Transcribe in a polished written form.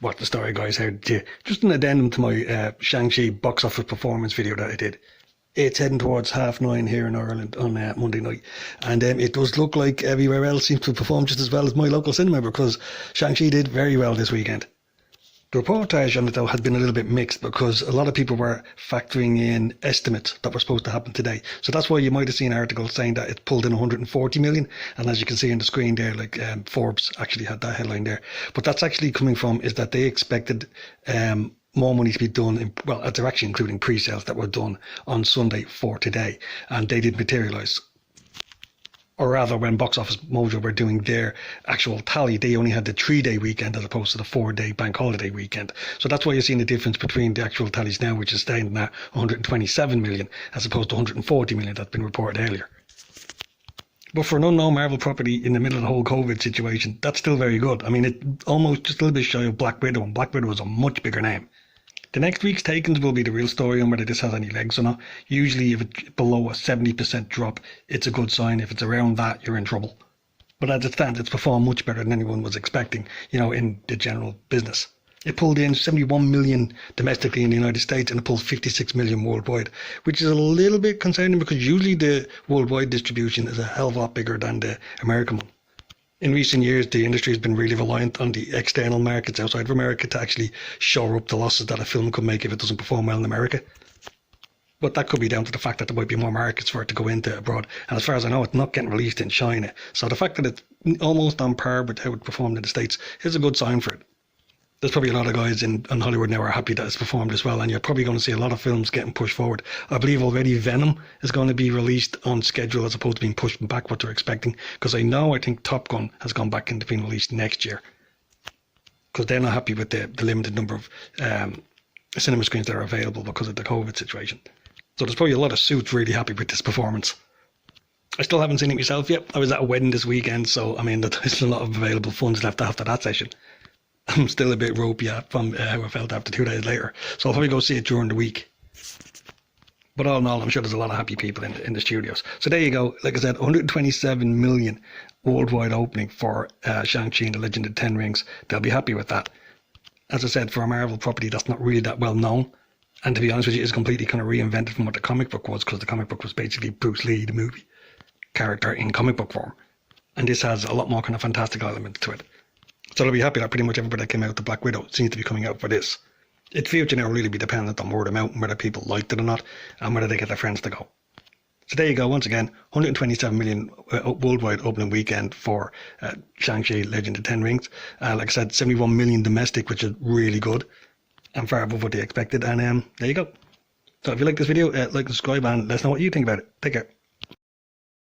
What the story, guys? How did you? Just an addendum to my Shang Chi box office performance video that I did. It's heading towards 9:30 here in Ireland on Monday night, and it does look like everywhere else seems to perform just as well as my local cinema, because Shang Chi did very well this weekend. The reportage on it, though, had been a little bit mixed, because a lot of people were factoring in estimates that were supposed to happen today. So that's why you might have seen articles saying that it pulled in 140 million. And as you can see on the screen there, like Forbes actually had that headline there. But that's actually coming from is that they expected more money to be done, well, they're actually including pre-sales that were done on Sunday for today. And they didn't materialise. Or rather, when Box Office Mojo were doing their actual tally, they only had the 3-day weekend as opposed to the 4-day bank holiday weekend. So that's why you're seeing the difference between the actual tallies now, which is standing at 127 million as opposed to 140 million that's been reported earlier. But for an unknown Marvel property in the middle of the whole COVID situation, that's still very good. I mean, it almost just a little bit shy of Black Widow, and Black Widow is a much bigger name. The next week's takings will be the real story on whether this has any legs or not. Usually if it's below a 70% drop, it's a good sign. If it's around that, you're in trouble. But as it stands, it's performed much better than anyone was expecting, in the general business. It pulled in 71 million domestically in the United States, and it pulled 56 million worldwide, which is a little bit concerning because usually the worldwide distribution is a hell of a lot bigger than the American one. In recent years, the industry has been really reliant on the external markets outside of America to actually shore up the losses that a film could make if it doesn't perform well in America. But that could be down to the fact that there might be more markets for it to go into abroad. And as far as I know, it's not getting released in China. So the fact that it's almost on par with how it performed in the States is a good sign for it. There's probably a lot of guys in Hollywood now are happy that it's performed as well, and you're probably going to see a lot of films getting pushed forward. I believe already Venom is going to be released on schedule as opposed to being pushed back what they're expecting, because I think Top Gun has gone back into being released next year, because they're not happy with the limited number of cinema screens that are available because of the COVID situation. So there's probably a lot of suits really happy with this performance. I still haven't seen it myself yet. I was at a wedding this weekend, so I mean there's a lot of available funds left after that session. I'm still a bit ropey from how I felt after 2 days later. So I'll probably go see it during the week. But all in all, I'm sure there's a lot of happy people in the studios. So there you go. Like I said, 127 million worldwide opening for Shang-Chi and the Legend of the Ten Rings. They'll be happy with that. As I said, for a Marvel property that's not really that well known. And to be honest with you, it's completely kind of reinvented from what the comic book was, because the comic book was basically Bruce Lee, the movie character in comic book form. And this has a lot more kind of fantastical elements to it. So I'll be happy that pretty much everybody that came out to Black Widow seems to be coming out for this. Its future now will really be dependent on word of mouth and whether people liked it or not, and whether they get their friends to go. So there you go, once again, 127 million worldwide opening weekend for Shang-Chi, Legend of the Ten Rings. Like I said, 71 million domestic, which is really good, and far above what they expected. And there you go. So if you like this video, like and subscribe, and let us know what you think about it. Take care.